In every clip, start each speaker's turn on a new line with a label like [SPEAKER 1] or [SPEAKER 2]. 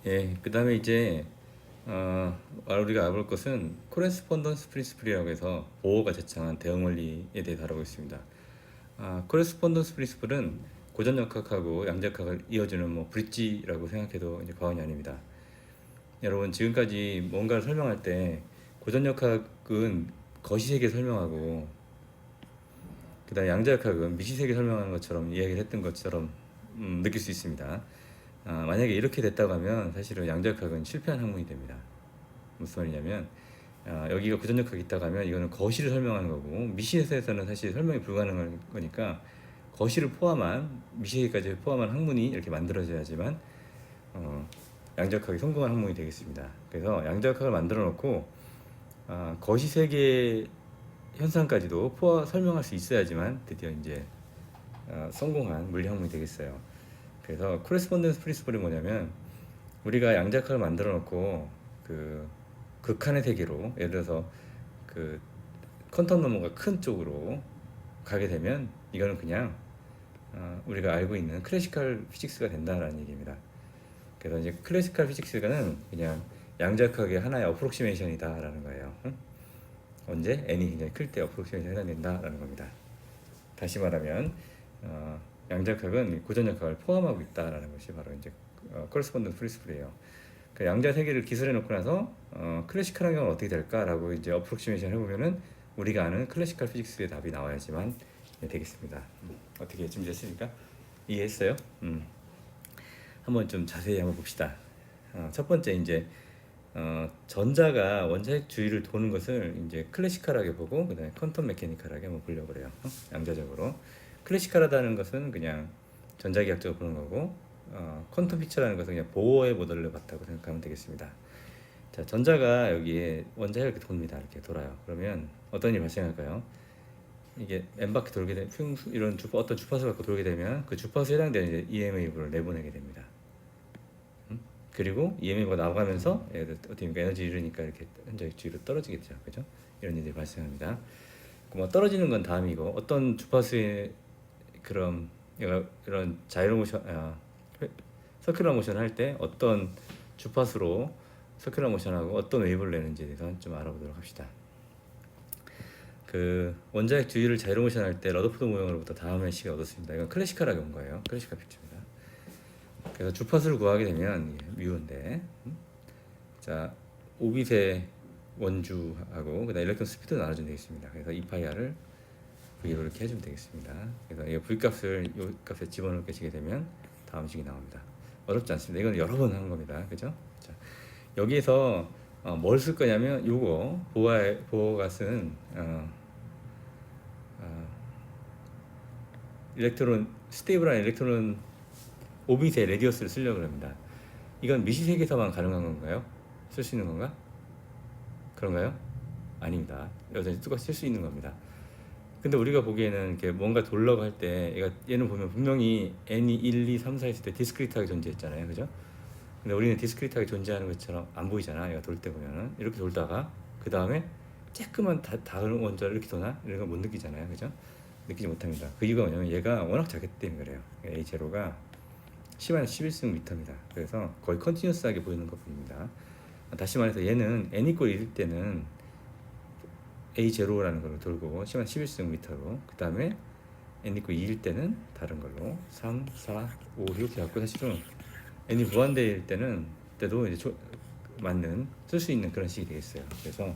[SPEAKER 1] 예, 그 다음에 이제 우리가 알아볼 것은 코레스폰던스 프린시플이라고 해서 보어가 제창한 대응 원리에 대해 다루고 있습니다. 코레스폰던스 프린시플은 고전역학하고 양자역학을 이어주는 뭐 브릿지라고 생각해도 이제 과언이 아닙니다. 여러분 지금까지 뭔가를 설명할 때 고전역학은 거시세계 설명하고 그다음 양자역학은 미시세계 설명하는 것처럼 이야기를 했던 것처럼 느낄 수 있습니다. 만약에 이렇게 됐다고 하면 사실은 양자역학은 실패한 학문이 됩니다. 무슨 말이냐면 여기가 고전역학이 있다고 하면 이거는 거시를 설명하는 거고 미시에서는 사실 설명이 불가능한 거니까 거시를 포함한 미시까지 포함한 학문이 이렇게 만들어져야지만 양자역학이 성공한 학문이 되겠습니다. 그래서 양자역학을 만들어 놓고 거시 세계 현상까지도 설명할 수 있어야지만 드디어 이제 성공한 물리 학문이 되겠어요. 그래서 코레스폰던스 프린시플이 뭐냐면 우리가 양자역학을 만들어 놓고 그 극한의 세계로 예를 들어서 그 퀀텀 넘어가 큰 쪽으로 가게 되면 이거는 그냥 우리가 알고 있는 클래시컬 피직스가 된다라는 얘기입니다. 그래서 이제 클래시컬 피직스는 그냥 양자역학의 하나의 어프록시메이션이다라는 거예요. 응? 언제 n이 굉장히 클 때 어프록시메이션이 해당된다라는 겁니다. 다시 말하면 양자역학은 고전역학을 포함하고 있다라는 것이 바로 이제 코레스폰던스 프린시플이에요. 그 양자 세계를 기술해 놓고 나서 클래시컬한 경우는 어떻게 될까라고 이제 어프록시메이션 해보면은 우리가 아는 클래시컬 피직스의 답이 나와야지만 되겠습니다. 어떻게 준비됐습니까? 이해했어요? 한번 좀 자세히 한번 봅시다. 첫 번째 이제 전자가 원자핵 주위를 도는 것을 이제 클래시컬하게 보고 그다음에 퀀텀 메케니컬하게 한번 보려고 그래요. 양자적으로 클래시컬하다는 것은 그냥 전자기하학적으로 보는 거고 퀀텀 피처라는 것은 그냥 보어의 모델을 봤다고 생각하면 되겠습니다. 자, 전자가 여기에 원자핵을 이렇게 돕니다. 이렇게 돌아요. 그러면 어떤 일이 발생할까요? 이게 n 바퀴 돌게 되면 이런 어떤 주파수 갖고 돌게 되면 그 주파수에 해당되는 이제 EMF를 내보내게 됩니다. 그리고 EMF가 나가면서 어떻게 에너지 잃으니까 이렇게 현재 뒤로 떨어지겠죠, 그죠? 이런 일이 발생합니다. 뭐 떨어지는 건 다음이고 어떤 주파수의 그런 이런 자이로 모션, 서큘러 모션 할 때 어떤 주파수로 서큘러 모션하고 어떤 웨이브를 내는지에 대해서 좀 알아보도록 합시다. 그 원자핵 주위를 자이로 모션 할 때 러더포드 모형으로부터 다음의 식을 얻었습니다. 이건 클래시컬하게 온 거예요. 클래시컬 픽처입니다. 그래서 주파수를 구하게 되면 뮤인데, 자 5빛의 원주하고 그다음 일렉트론 스피드 나눠주면 되겠습니다. 그래서 2파이R을 V로 이렇게 해주면 되겠습니다. 그래서 이 V 값을 이 값에 집어넣게 지게 되면 다음 식이 나옵니다. 어렵지 않습니다. 이건 여러 번 하는 겁니다. 그죠? 자, 여기에서 뭘 쓸 거냐면 요거 보어가 쓴 일렉트론 스테이블한 일렉트론 오빗의 레디어스를 쓰려고 합니다. 이건 미시세계에서만 가능한 건가요? 쓸 수 있는 건가? 그런가요? 아닙니다. 여전히 똑같이 쓸 수 있는 겁니다. 근데 우리가 보기에는 이렇게 뭔가 돌려고 할 때 얘는 보면 분명히 n이 1, 2, 3, 4 했을 때 디스크리트하게 존재했잖아요. 그죠? 근데 우리는 디스크리트하게 존재하는 것처럼 안 보이잖아. 얘가 돌 때 보면은 이렇게 돌다가 그 다음에 쬐끄만 다른 원자를 이렇게 도나? 이런 걸 못 느끼잖아요. 그죠? 느끼지 못합니다. 그 이유가 뭐냐면 얘가 워낙 작기 때문에 그래요. A0가 10-11승 미터입니다. 그래서 거의 컨티뉴스하게 보이는 것 뿐입니다. 다시 말해서 얘는 n 이퀄 1일 때는 A0라는 걸로 돌고 10-11승 미터로 그 다음에 n 이퀄 2일 때는 다른 걸로 3, 4, 5 이렇게 갖고 사실은 n이 무한대일 때도 이제 맞는 쓸 수 있는 그런 식이 되겠어요. 그래서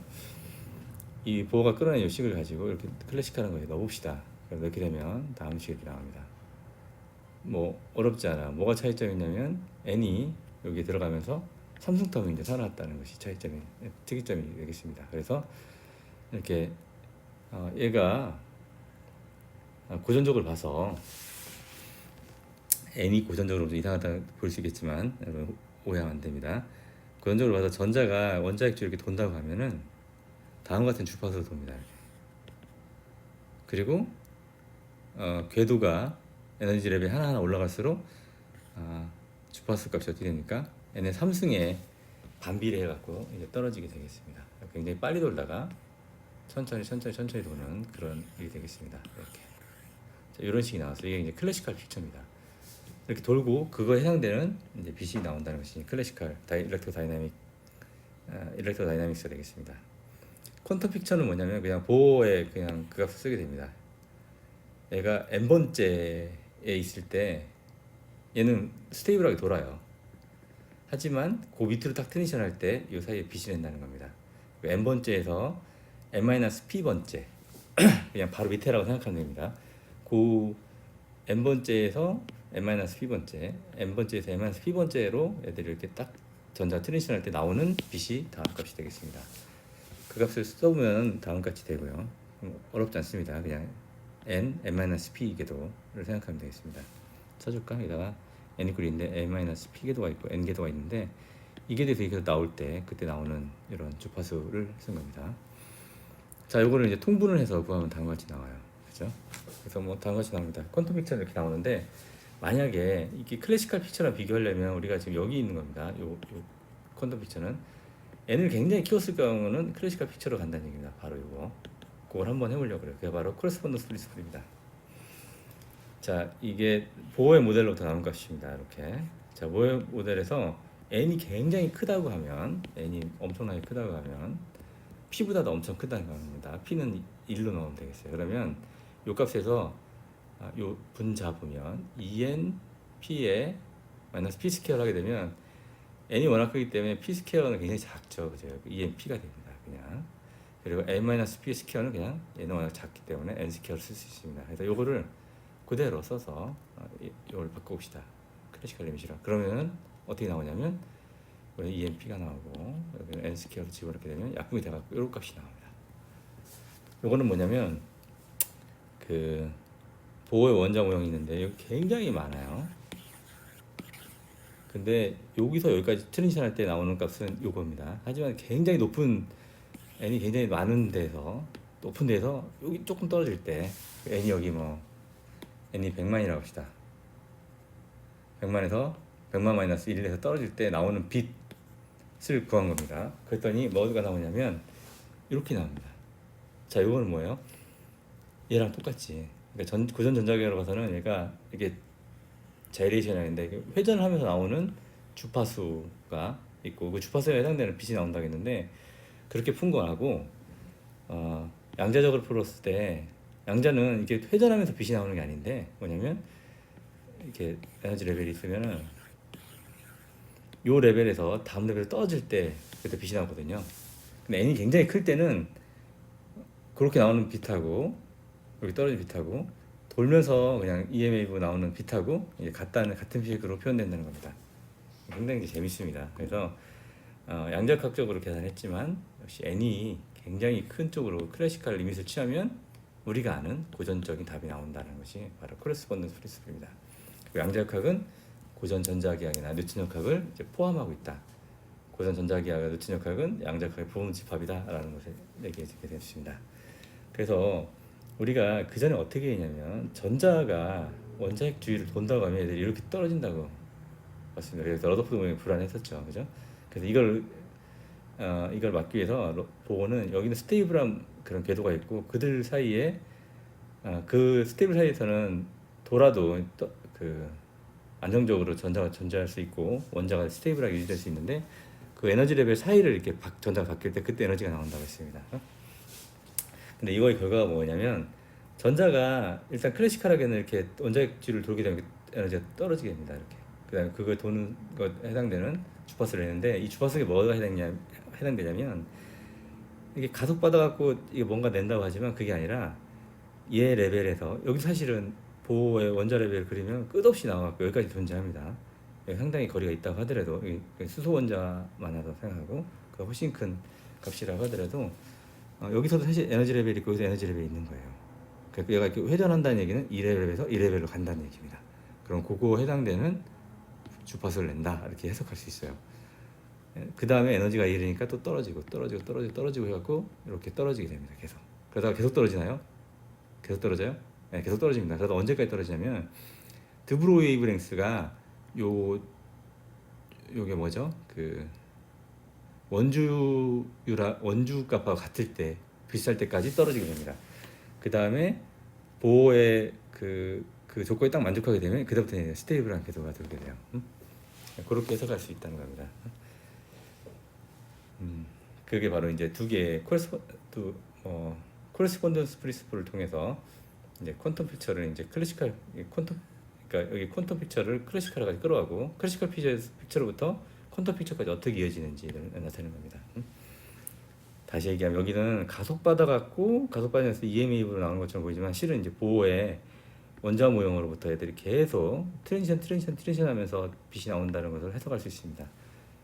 [SPEAKER 1] 이 보어가 끌어낸 이 식을 가지고 이렇게 클래식한 거에 넣어봅시다. 넣게 되면 다음 식이 이렇게 나옵니다. 뭐 어렵지 않아. 뭐가 차이점이 있냐면 n이 여기 들어가면서 삼승텀이 이제 살아났다는 것이 차이점이 특이점이 되겠습니다. 그래서 이렇게 얘가 고전적으로 봐서 n이 고전적으로 좀 이상하다 볼 수 있겠지만 여러분 오해하면 안 됩니다. 고전적으로 봐서 전자가 원자핵 쪽 이렇게 돈다고 하면은 다음 같은 주파수로 돕니다. 이렇게. 그리고 궤도가 에너지 레벨이 하나하나 올라갈수록 주파수 값이 어떻게 됩니까? n의 3승에 반비례해 갖고 이제 떨어지게 되겠습니다. 굉장히 빨리 돌다가 천천히 도는 그런 일이 되겠습니다. 이렇게 자, 이런 식이 나왔어요. 이게 이제 클래시컬 픽처입니다. 이렇게 돌고 그거에 해당되는 이제 빛이 나온다는 것이 클래시컬 일렉트로 다이나믹스가 되겠습니다. 퀀텀 픽처는 뭐냐면 그냥 보호에 그냥 그 값을 쓰게 됩니다. 얘가 n번째에 있을 때 얘는 스테이블하게 돌아요. 하지만 그 밑으로 딱 트랜지션 할 때 이 사이에 빛이 낸다는 겁니다. n번째에서 n-p번째 그냥 바로 밑에라고 생각하면 됩니다. 그 n번째에서 n-p번째, n번째에서 n-p번째로 애들이 이렇게 딱 전자 트랜지션 할 때 나오는 빛이 다음 값이 되겠습니다. 그 값을 써보면 다음 값이 되고요. 어렵지 않습니다. 그냥 n-p 궤도를 생각하면 되겠습니다. 써줄까? 여기다가 n 이퀄 인데 n-p 궤도가 있고 n 궤도가 있는데 이 궤도에서 이게 나올 때 그때 나오는 이런 주파수를 쓴 겁니다. 자, 요거를 이제 통분을 해서 구하면 다음과 같이 나와요. 그죠? 그래서 뭐 다음과 같이 나옵니다. 퀀텀 픽처는 이렇게 나오는데 만약에 이게 클래시컬 픽처랑 비교하려면 우리가 지금 여기 있는 겁니다. 요 퀀텀 픽처는 n을 굉장히 키웠을 경우는 클래시컬 픽처로 간다는 얘기입니다. 바로 요거. 그걸 한번 해보려고 그래요. 그게 바로 코레스폰던스 프린시플입니다. 자, 이게 보어의 모델로부터 나온 값입니다. 이렇게. 자, 보어의 모델에서 n이 굉장히 크다고 하면, n이 엄청나게 크다고 하면 p보다도 엄청 크다는 겁니다. p는 1로 넣으면 되겠어요. 그러면 요 값에서 요 분 잡으면 2n p에 마이너스 p 스퀘어를 하게 되면 n이 워낙 크기 때문에 p 스퀘어는 굉장히 작죠. 그죠? 2n p가 됩니다. 그냥. 그리고 n-p 스퀘어는 그냥 얘는 워낙 작기 때문에 n 스퀘어를 쓸 수 있습니다. 그래서 요거를 그대로 써서 이걸 바꿔봅시다. 클래시컬 리미시라. 그러면 어떻게 나오냐면 2np가 나오고 여기는 n 스퀘어로 집어넣게 되면 약분이 돼갖고 이런 값이 나옵니다. 요거는 뭐냐면 그 보호의 원자 모형이 있는데 여기 굉장히 많아요. 근데 여기서 여기까지 트랜지션 할 때 나오는 값은 요겁니다. 하지만 굉장히 높은 n이 굉장히 많은 데서 높은 데서 여기 조금 떨어질 때 n이 여기 뭐 n이 100만이라고 합시다. 100만에서 100만 마이너스 1에서 떨어질 때 나오는 빛을 구한 겁니다. 그랬더니 뭐가 나오냐면 이렇게 나옵니다. 자, 이거는 뭐예요? 얘랑 똑같지. 그러니까 고전 전자계로 봐서는 얘가 이게 자이레이션인데 회전을 하면서 나오는 주파수가 있고 그 주파수에 해당되는 빛이 나온다고 했는데 그렇게 푼 거하고 양자적으로 풀었을 때 양자는 이게 회전하면서 빛이 나오는 게 아닌데 뭐냐면 이렇게 에너지 레벨이 있으면은 요 레벨에서 다음 레벨로 떨어질 때 그때 빛이 나오거든요. 근데 n이 굉장히 클 때는 그렇게 나오는 빛하고 여기 떨어진 빛하고 돌면서 그냥 EMF 나오는 빛하고 이제 같은 빛으로 표현된다는 겁니다. 굉장히 재밌습니다. 그래서 양자역학적으로 계산했지만 역시 n이 굉장히 큰 쪽으로 클래시컬 리밋을 취하면 우리가 아는 고전적인 답이 나온다는 것이 바로 코레스폰던스 프린시플입니다. 양자역학은 고전 전자기학이나 뉴턴역학을 이제 포함하고 있다. 고전 전자기학과 뉴턴역학은 양자역학의 부분집합이다라는 것을 얘기해 주게 됐습니다. 그래서 우리가 그 전에 어떻게 했냐면 전자가 원자핵 주위를 돈다고 하면 애들이 이렇게 떨어진다고 봤습니다. 그래서 러더포드 모형이 불안했었죠, 그죠? 그래서 이걸 막기 위해서 보고는 여기는 스테이블한 그런 궤도가 있고 그들 사이에 그 스테이블 사이에서는 돌아도 그 안정적으로 전자가 존재할 수 있고 원자가 스테이블하게 유지될 수 있는데 그 에너지 레벨 사이를 이렇게 전자가 바뀔 때 그때 에너지가 나온다고 했습니다. 근데 이거의 결과가 뭐냐면 전자가 일단 클래시컬하게는 이렇게 원자핵주를 돌게 되면 에너지가 떨어지게 됩니다. 이렇게. 그다음에 그걸 도는 것 해당되는 주파수를 내는데 이 주파수에 뭐가 해당되냐면 이게 가속받아갖고 이게 뭔가 낸다고 하지만 그게 아니라 얘 레벨에서 여기 사실은 보호의 원자 레벨을 그리면 끝없이 나와갖고 여기까지 존재합니다. 상당히 거리가 있다고 하더라도 수소 원자만하다고 생각하고 그 훨씬 큰 값이라고 하더라도 여기서도 사실 에너지 레벨이 있고 여기서 에너지 레벨이 있는 거예요. 그러니까 얘가 이렇게 회전한다는 얘기는 이 레벨에서 이 레벨로 간다는 얘기입니다. 그럼 그거 해당되는 주파수를 낸다 이렇게 해석할 수 있어요. 그 다음에 에너지가 이르니까 또 떨어지고 해갖고 이렇게 떨어지게 됩니다. 계속. 그러다가 계속 떨어지나요? 계속 떨어져요? 네, 계속 떨어집니다. 그러다 언제까지 떨어지냐면 드브로이 웨이브랭스가 요게 뭐죠? 그 원주 값하고 같을 때 비쌀 때까지 떨어지게 됩니다. 그 다음에 보호의 그 그 조건에 딱 만족하게 되면 그다음부터 이제 스테이블한 궤도가 돌게 돼요. 그렇게 해석할 수 있다는 겁니다. 그게 바로 이제 두 개의 코레스폰던스 프린시플을 통해서 이제 퀀텀 피처를 이제 클래시컬 퀀텀, 그러니까 여기 퀀텀 피처를 클래시컬까지 끌어가고 클래시컬 피처로부터 퀀텀 피처까지 어떻게 이어지는지를 나타내는 겁니다. 다시 얘기하면 여기는 가속받아갖고 가속받으면서 EMA로 나오는 것처럼 보이지만 실은 이제 보호의 원자 모형으로부터 애들이 계속 트랜지션 하면서 빛이 나온다는 것을 해석할 수 있습니다.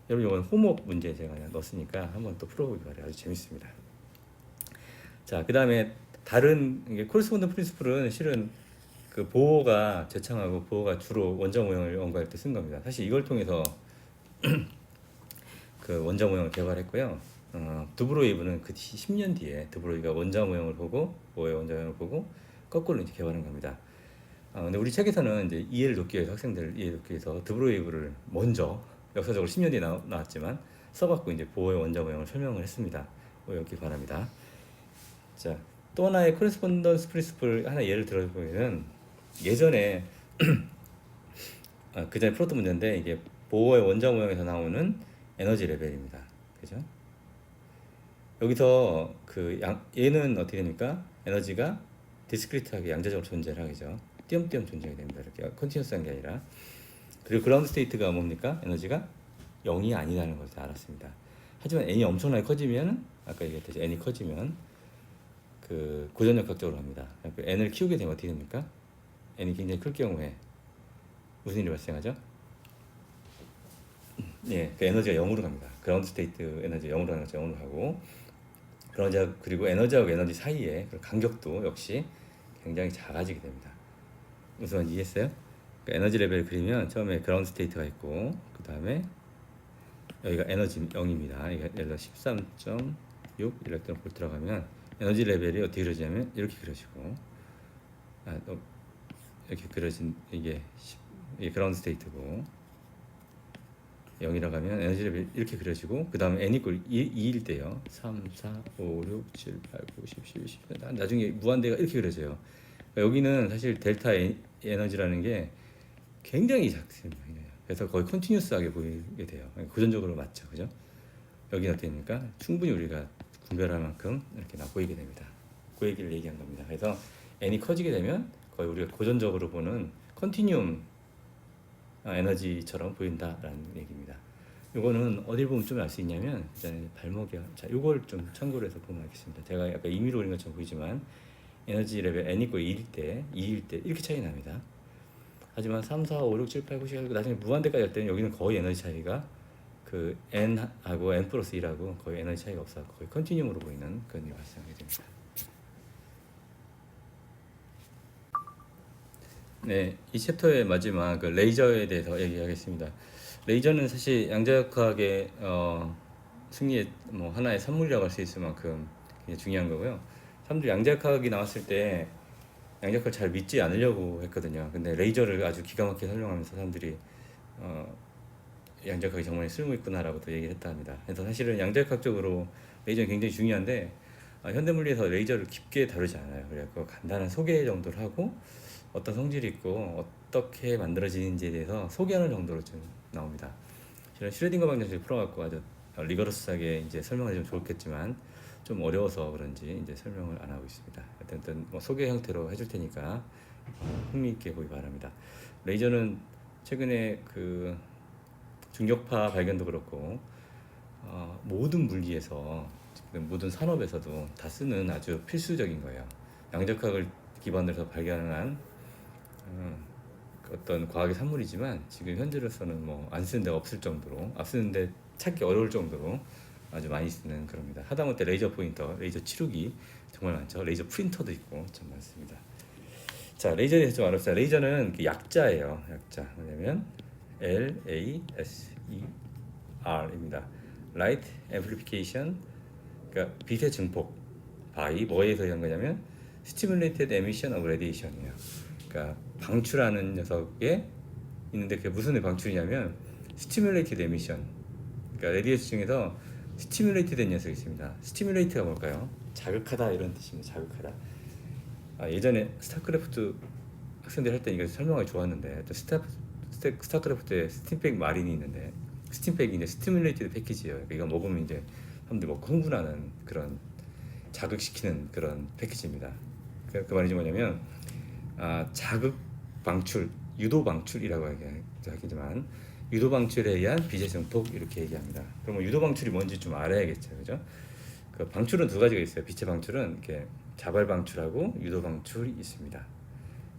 [SPEAKER 1] 여러분 이건 홈워크 문제 제가 넣었으니까 한번 또 풀어보기 바래요. 아주 재밌습니다. 자, 그 다음에 다른 코레스폰던스 프린시플은 실은 그 보호가 제창하고 보호가 주로 원자 모형을 연구할 때 쓴 겁니다. 사실 이걸 통해서 그 원자 모형을 개발했고요. 드브로이브는 그 10년 뒤에 드브로이가 원자 모형을 보고 보호의 원자 모형을 보고 거꾸로 이제 개발한 겁니다. 근데 우리 책에서는 이제 이해를 돕기 위해서 학생들 이해를 돕기 위해서 드브로이브를 먼저 역사적으로 10년 뒤에 나왔지만 써갖고 이제 보호의 원자 모형을 설명을 했습니다. 여기 바랍니다. 자, 또 하나의 코레스폰던스 프린시플 하나 예를 들어보면은 예전에 그 전에 풀었던 문제인데 이게 보호의 원자 모형에서 나오는 에너지 레벨입니다. 그죠? 여기서 얘는 어떻게 됩니까? 에너지가 디스크리트하게 양자적으로 존재를 하죠. 띄엄띄엄 존재가 됩니다. 이렇게 컨티뉴스한 게 아니라. 그리고 그라운드 스테이트가 뭡니까? 에너지가 0이 아니라는 것을 알았습니다. 하지만 n이 엄청나게 커지면 아까 얘기했듯이 n이 커지면 그 고전역학적으로 합니다. 그 n을 키우게 되면 어떻게 됩니까? n이 굉장히 클 경우에 무슨 일이 발생하죠? 예, 그 에너지가 0으로 갑니다. 그라운드 스테이트 에너지 0으로 가는 것처럼 0으로 가고 그리고 에너지하고 에너지 사이에 그 간격도 역시 굉장히 작아지게 됩니다. 무슨 말인지 이해했어요? 그러니까 에너지 레벨을 그리면 처음에 그라운드 스테이트가 있고 그 다음에 여기가 에너지 0입니다. 예를 들어 13.6 일렉트론 볼트라고 하면 에너지 레벨이 어떻게 그려지냐면 이렇게 그려지고 이렇게 그려진 이게 그라운드 스테이트고 0이라고 하면 에너지 레벨 이렇게 그려지고 그 다음에 n 이퀄 2일 때요. 3, 4, 5, 6, 7, 8, 9, 10, 11, 12 나중에 무한대가 이렇게 그려져요. 그러니까 여기는 사실 델타 에너지라는 게 굉장히 작습니다. 그래서 거의 컨티뉴스하게 보이게 돼요. 고전적으로 맞죠, 그죠? 여기는 어떻게 됩니까? 충분히 우리가 분별할 만큼 이렇게 보이게 됩니다. 그 얘기를 얘기한 겁니다. 그래서 n이 커지게 되면 거의 우리가 고전적으로 보는 컨티뉴움 에너지처럼 보인다라는 얘기입니다. 이거는 어딜 보면 좀 알 수 있냐면 발목이요. 자, 이걸 좀 참고로 해서 보면 알겠습니다. 제가 약간 임의로 그린 것처럼 보이지만 에너지 레벨 n 이퀄 2일 때 이렇게 차이 납니다. 하지만 3, 4, 5, 6, 7, 8, 9, 10 나중에 무한대까지 할 때는 여기는 거의 에너지 차이가 그 n하고 n 플러스 1하고 거의 에너지 차이가 없어 거의 컨티뉴움으로 보이는 그런 일이 발생하게 됩니다. 네, 이 챕터의 마지막 그 레이저에 대해서 얘기하겠습니다. 레이저는 사실 양자역학의 승리의 뭐 하나의 산물이라고 할 수 있을 만큼 굉장히 중요한 거고요. 사람들이 양자역학이 나왔을 때 양자역학을 잘 믿지 않으려고 했거든요. 근데 레이저를 아주 기가 막히게 설명하면서 사람들이 양자역학이 정말 쓸모 있구나라고도 얘기를 했다 합니다. 그래서 사실은 양자역학적으로 레이저는 굉장히 중요한데 현대물리에서 레이저를 깊게 다루지 않아요. 그래서 간단한 소개 정도를 하고 어떤 성질이 있고 어떻게 만들어지는지에 대해서 소개하는 정도로 좀 나옵니다. 실은 슈레딩거 방정식을 풀어갖고 아주 리거러스하게 이제 설명하면 좀 좋겠지만 좀 어려워서 그런지 이제 설명을 안 하고 있습니다. 어쨌든 뭐 소개 형태로 해줄 테니까 흥미있게 보기 바랍니다. 레이저는 최근에 그 중력파 발견도 그렇고 모든 물리에서 모든 산업에서도 다 쓰는 아주 필수적인 거예요. 양자역학을 기반으로 해서 발견한 어떤 과학의 산물이지만 지금 현재로서는 뭐 안 쓰는 데가 없을 정도로 쓰는데 찾기 어려울 정도로 아주 많이 쓰는 그럽니다. 하다못해 레이저 포인터, 레이저 치루기 정말 많죠. 레이저 프린터도 있고 참 많습니다. 자, 레이저에 대해서 좀 알아봅시다. 레이저는 그 약자예요. 약자 뭐냐면 LASER입니다. Light Amplification, 그러니까 빛의 증폭. by 뭐에서 한 거냐면 Stimulated Emission of Radiation이에요. 그러니까 방출하는 녀석에 있는데 그게 무슨 방출이냐면 Stimulated Emission. 그러니까 레디에이션 중에서 스티뮬레이트 된 녀석이 있습니다. 스티뮬레이트가 뭘까요? 자극하다 이런 뜻입니다. 자극하다. 예전에 스타크래프트 학생들 할 때 이거 설명하기 좋았는데 또 스타크래프트에 스팀팩 마린이 있는데 스팀팩이 이제 스티뮬레이티드 패키지예요. 그러니까 이거 먹으면 이제 사람들 먹고 흥분하는 그런 자극시키는 그런 패키지입니다. 그 말이 뭐냐면 자극 방출, 유도 방출이라고 하겠지만 유도 방출에 의한 비재정톡 이렇게 얘기합니다. 그러면 유도 방출이 뭔지 좀 알아야겠죠, 그죠? 그 방출은 두 가지가 있어요. 빛의 방출은 이렇게 자발 방출하고 유도 방출이 있습니다.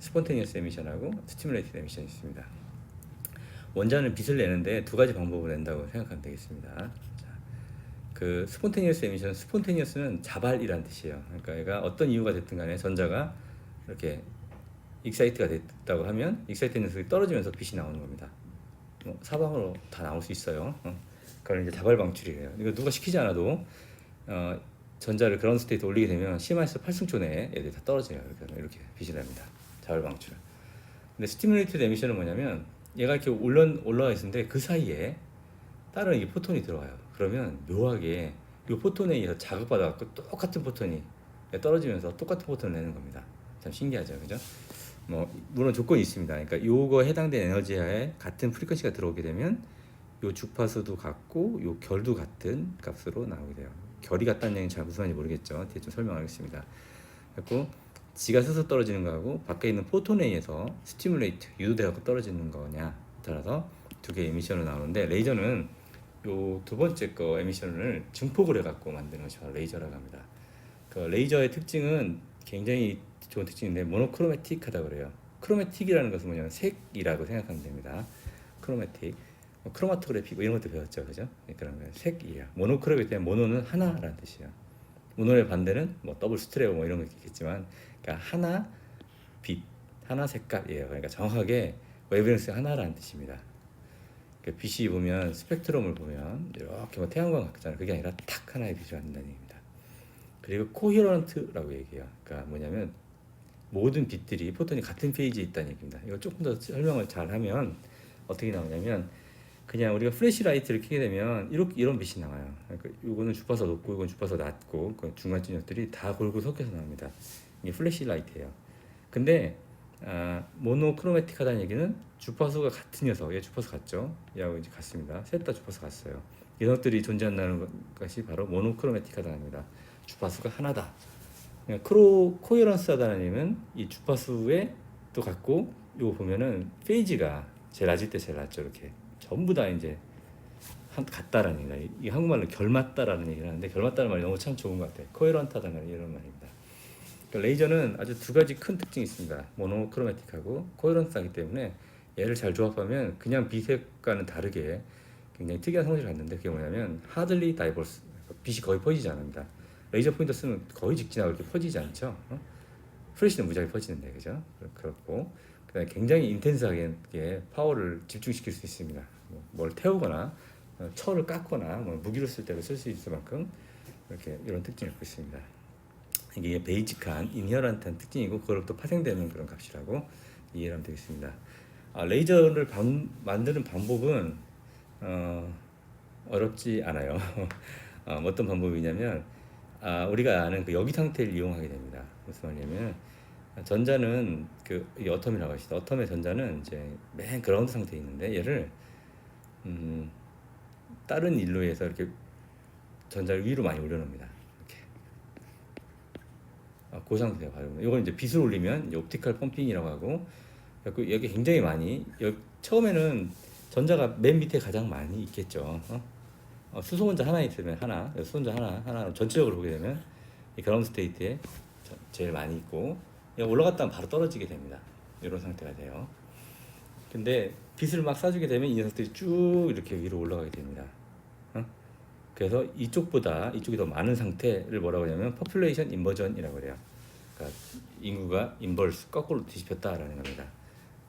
[SPEAKER 1] 스폰테니어스 에미션하고 스티뮬레이티드 에미션이 있습니다. 원자는 빛을 내는데 두 가지 방법으로 낸다고 생각하면 되겠습니다. 자, 그 스폰테니어스 에미션, 스폰테니어스는 자발이란 뜻이에요. 그러니까 얘가 어떤 이유가 됐든 간에 전자가 이렇게 익사이트가 됐다고 하면 익사이트 녀석이 떨어지면서 빛이 나오는 겁니다. 사방으로 다 나올 수 있어요. 그걸 이제 자발 방출이에요. 이거 누가 시키지 않아도 전자를 그라운드 스테이트 올리게 되면 C-8승초 내에 얘들이 다 떨어져요. 이렇게 빛이 납니다. 자발 방출. 근데 스티뮬레이티드 에미션은 뭐냐면 얘가 이렇게 올라가 있는데 그 사이에 다른 이게 포톤이 들어와요. 그러면 묘하게 이 포톤에 의해서 자극받아갖고 똑같은 포톤이 떨어지면서 똑같은 포톤을 내는 겁니다. 참 신기하죠, 그죠? 물론 조건이 있습니다. 그러니까 요거 해당된 에너지하에 같은 프리퀀시가 들어오게 되면 요 주파수도 같고 요 결도 같은 값으로 나오게 돼요. 결이 같다는 얘기는 잘 무슨 말인지 모르겠죠. 뒤에 좀 설명하겠습니다. 그리고 지가 스스로 떨어지는 거하고 밖에 있는 포톤에 의해서 스티뮬레이트, 유도돼갖고 떨어지는 거냐 따라서 두 개의 에미션으로 나오는데 레이저는 요 두 번째 거 에미션을 증폭을 해갖고 만드는 것이 바로 레이저라고 합니다. 그 레이저의 특징은 굉장히 좋은 특징인데 모노크로매틱하다 그래요. 크로매틱이라는 것은 뭐냐면 색이라고 생각하면 됩니다. 크로매틱, 크로마토그래피 이런 것도 배웠죠, 그죠? 그런 거 색이에요. 모노크로매틱 때문에 모노는 하나라는 뜻이에요. 모노의 반대는 더블 스트레오 이런 거 있겠지만, 그러니까 하나 빛, 하나 색깔이에요. 그러니까 정확하게 웨이브랭스 하나라는 뜻입니다. 그러니까 빛이 보면 스펙트럼을 보면 이렇게 태양광 같잖아요. 그게 아니라 탁 하나의 빛이 한다는 얘기입니다. 그리고 코히런트라고 얘기해요. 그러니까 뭐냐면 모든 빛들이 포톤이 같은 페이지에 있다는 얘기입니다. 이거 조금 더 설명을 잘 하면 어떻게 나오냐면 그냥 우리가 플래시 라이트를 켜게 되면 이런 빛이 나와요. 그러니까 이거는 주파수 높고 이건 주파수 낮고 그 중간 진역들이 다 골고 섞여서 나옵니다. 이게 플래시 라이트예요. 근데 모노크로매틱하다는 얘기는 주파수가 같은 녀석, 얘 주파수 같죠? 얘하고 이제 같습니다. 셋 다 주파수 같어요. 이 녀석들이 존재한다는 것이 바로 모노크로매틱하다는 겁니다. 주파수가 하나다. 코헤런스하다는 얘기는 이 주파수에 또 같고 이거 보면은 페이지가 제일 낮을 때 제일 낮죠. 이렇게 전부 다 이제 같다라는 얘기다. 이 한국말로 결맞다라는 얘기를 하는데 결맞다는 말이 너무 참 좋은 것 같아요. 코헤런트하다는 이런 말입니다. 그러니까 레이저는 아주 두 가지 큰 특징이 있습니다. 모노크로매틱하고 코헤런트하기 때문에 얘를 잘 조합하면 그냥 빛색과는 다르게 굉장히 특이한 성질을 갖는데 그게 뭐냐면 하들리 다이버스, 빛이 거의 퍼지지 않습니다. 레이저 포인터 쓰면 거의 직진하고 이렇게 퍼지지 않죠. 플래시는 무지하게 퍼지는데, 그죠? 그렇고 그다음에 굉장히 인텐스하게 파워를 집중시킬 수 있습니다. 뭘 태우거나 철을 깎거나 무기를 쓸 때도 쓸 수 있을 만큼 이렇게 이런 특징을 갖고 있습니다. 이게 베이직한 인헤런트한 특징이고 그걸 또 파생되는 그런 값이라고 이해를 하면 되겠습니다. 레이저를 만드는 방법은 어렵지 않아요. 어떤 방법이냐면 우리가 아는 그 여기 상태를 이용하게 됩니다. 무슨 말이냐면 전자는 그 어텀이라고 하시죠. 어텀의 전자는 이제 맨 그라운드 상태에 있는데 얘를 다른 일로에서 이렇게 전자를 위로 많이 올려놓습니다. 이렇게 그 상태가 바로 이걸 이제 빛을 올리면 이제 옵티컬 펌핑이라고 하고 여기 굉장히 많이 처음에는 전자가 맨 밑에 가장 많이 있겠죠. 수소 혼자 하나 있으면 수소 혼자 하나 전체적으로 보게 되면 이 그라운드 스테이트에 제일 많이 있고 올라갔다 하면 바로 떨어지게 됩니다. 이런 상태가 돼요. 근데 빛을 막 쏴주게 되면 이 녀석들이 쭉 이렇게 위로 올라가게 됩니다. 그래서 이쪽이 더 많은 상태를 뭐라고 하냐면 population inversion이라고 그래요. 그러니까 인구가 인버스 거꾸로 뒤집혔다라는 겁니다.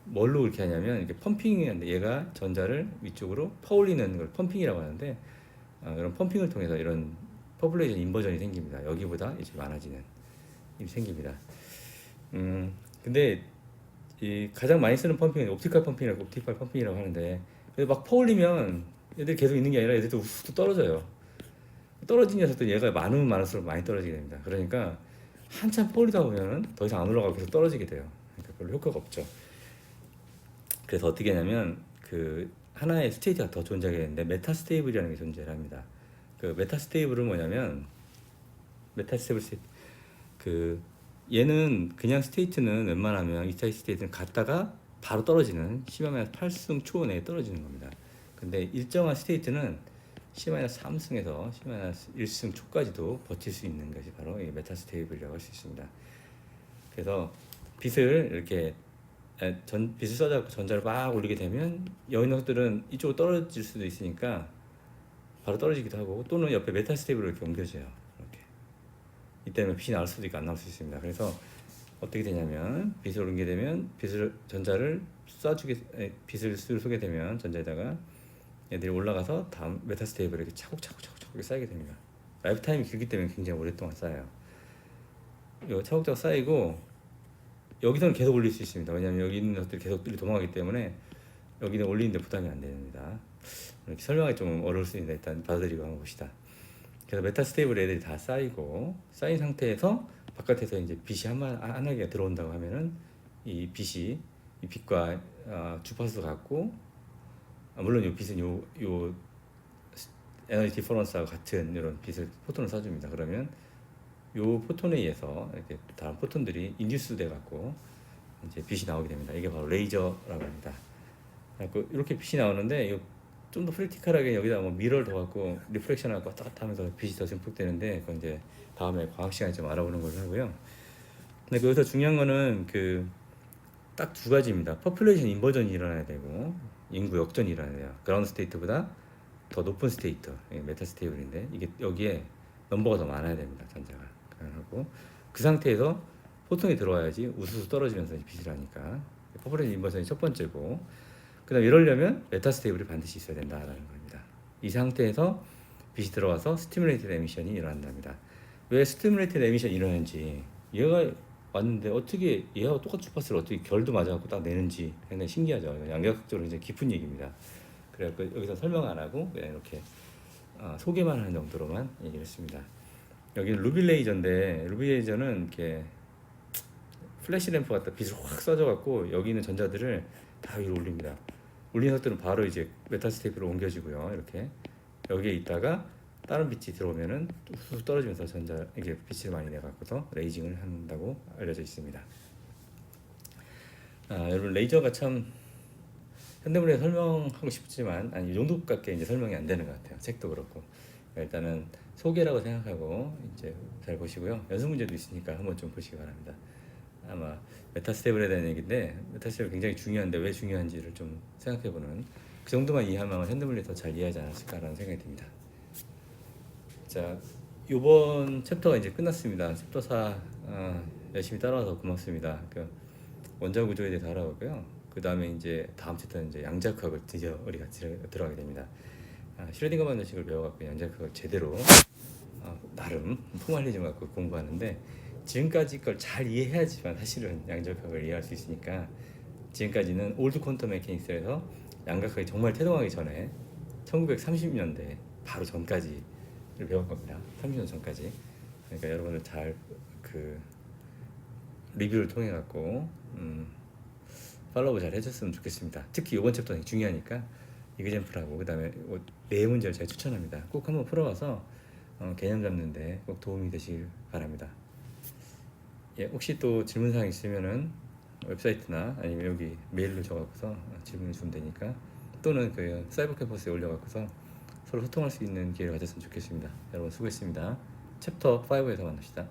[SPEAKER 1] 뭘로 그렇게 하냐면 이렇게 펌핑인데 얘가 전자를 위쪽으로 퍼올리는 걸 펌핑이라고 하는데 이런 펌핑을 통해서 이런 population inversion이 생깁니다. 여기보다 이제 많아지는 일이 생깁니다. 근데 이 가장 많이 쓰는 펌핑은 옵티컬 펌핑이라고 하는데 막 퍼올리면 얘들 계속 있는 게 아니라 얘들도 훅 떨어져요. 떨어진 녀석들 얘가 많으면 많을수록 많이 떨어지게 됩니다. 그러니까 한참 퍼올리다 보면은 더 이상 안 올라가고 계속 떨어지게 돼요. 그러니까 별로 효과가 없죠. 그래서 어떻게 하냐면 그 하나의 스테이트가 더 존재하게 되는데 메타스테이블이라는 게 존재를 합니다. 그 메타스테이블은 뭐냐면 메타스테이블 스테이트 그 얘는 그냥 스테이트는 웬만하면 2차 스테이트는 갔다가 바로 떨어지는 C-8승 초 내에 떨어지는 겁니다. 근데 일정한 스테이트는 C-3승에서 C-1승 초까지도 버틸 수 있는 것이 바로 이 메타스테이블이라고 할 수 있습니다. 그래서 빛을 이렇게 빛을 쏴서 전자를 막 올리게 되면 여기 있는 것들은 이쪽으로 떨어질 수도 있으니까 바로 떨어지기도 하고 또는 옆에 메타스테이블로 이렇게 옮겨져요. 이렇게 이때는 빛이 나올 수도 있고 안 나올 수 있습니다. 그래서 어떻게 되냐면 빛을 옮기게 되면 전자를 빛을 쏘게 되면 전자에다가 얘들이 올라가서 다음 메타스테이블에 이렇게 차곡차곡 쌓이게 됩니다. 라이프 타임이 길기 때문에 굉장히 오랫동안 쌓여요. 이거 차곡차곡 쌓이고 여기서는 계속 올릴 수 있습니다. 왜냐하면 여기 있는 것들이 계속 도망가기 때문에 여기는 올리는데 부담이 안 됩니다. 이렇게 설명하기 좀 어려울 수 있는데 일단 받아들이고 한번 봅시다. 그래서 메타스테이블 애들이 다 쌓인 상태에서 바깥에서 이제 빛이 한 개가 들어온다고 하면은 이 빛과 주파수 같고 물론 이 빛은 요 에너지 디퍼런스와 같은 이런 빛을 포톤을 쏴줍니다. 그러면 요 포톤에 의해서 이렇게 다른 포톤들이 인듀스 돼 갖고 이제 빛이 나오게 됩니다. 이게 바로 레이저라고 합니다. 그래서 이렇게 빛이 나오는데 좀 더 프랙티컬하게 여기다 뭐 미러를 더 갖고 리프렉션을 갖고 왔다 갔다 하면서 빛이 더 증폭되는데 그건 이제 다음에 과학 시간에 좀 알아보는 걸로 하고요. 근데 여기서 중요한 거는 그 딱 두 가지입니다. 퍼퓰레이션 인버전이 일어나야 되고 인구 역전이 일어나야 돼요. 그라운드 스테이트보다 더 높은 스테이트, 메타스테이블인데 이게 여기에 넘버가 더 많아야 됩니다. 전자가. 하고 그 상태에서 포톤이 들어와야지 우수수 떨어지면서 빛을 하니까 퍼퓰레이션 인버전이 첫 번째고 그 다음 이러려면 메타스테이블이 반드시 있어야 된다라는 겁니다. 이 상태에서 빛이 들어와서 스티뮬레이티드 에미션이 일어난답니다. 왜 스티뮬레이티드 에미션이 일어나는지 얘가 왔는데 어떻게 얘하고 똑같은 주파수를 어떻게 결도 맞아갖고 딱 내는지 굉장히 신기하죠. 양력학적으로 굉장히 깊은 얘기입니다. 그래서 여기서 설명 안 하고 그냥 이렇게 소개만 하는 정도로만 얘기를 했습니다. 여기는 루비 레이저인데 루비 레이저는 이렇게 플래시 램프 갖다 빛을 확 쏴줘갖고 여기 있는 전자들을 다 위로 올립니다. 올린 것들은 바로 이제 메타스테이프로 옮겨지고요. 이렇게 여기에 있다가 다른 빛이 들어오면은 쑥 떨어지면서 이게 빛을 많이 내갖고서 레이징을 한다고 알려져 있습니다. 여러분 레이저가 참 현대물에 설명하고 싶지만 이 정도밖에 이제 설명이 안 되는 것 같아요. 책도 그렇고 일단은 소개라고 생각하고 이제 잘 보시고요. 연습 문제도 있으니까 한번 좀 보시기 바랍니다. 아마 메타스테이블에 대한 얘기인데 메타스테이블 굉장히 중요한데 왜 중요한지를 좀 생각해보는 그 정도만 이해하면 현대물리 더 잘 이해하지 않았을까라는 생각이 듭니다. 자, 이번 챕터가 이제 끝났습니다. 챕터 4 열심히 따라와서 고맙습니다. 그 원자 구조에 대해서 알아보고요. 그 다음에 이제 다음 챕터는 이제 양자역학을 드디어 우리가 들어가게 됩니다. 슈레딩거 방정식을 배워갖고 양자역학을 제대로 나름 포멀리즘 갖고 공부하는데 지금까지 걸 잘 이해해야지만 사실은 양자역학을 이해할 수 있으니까 지금까지는 올드 퀀텀 메케닉스에서 양자역학이 정말 태동하기 전에 1930년대 바로 전까지를 배울 겁니다. 30년 전까지. 그러니까 여러분들 잘 그 리뷰를 통해 갖고 팔로우 잘 해줬으면 좋겠습니다. 특히 이번 챕터는 중요하니까 이그젠플하고 그 다음에 네 문제를 제가 추천합니다. 꼭 한번 풀어봐서 개념 잡는데 꼭 도움이 되시길 바랍니다. 예, 혹시 또 질문사항 있으면은 웹사이트나 아니면 여기 메일로 적어서 질문해 주면 되니까 또는 그 사이버 캠퍼스에 올려갖고서 서로 소통할 수 있는 기회를 가졌으면 좋겠습니다. 여러분 수고했습니다. 챕터 5에서 만납시다.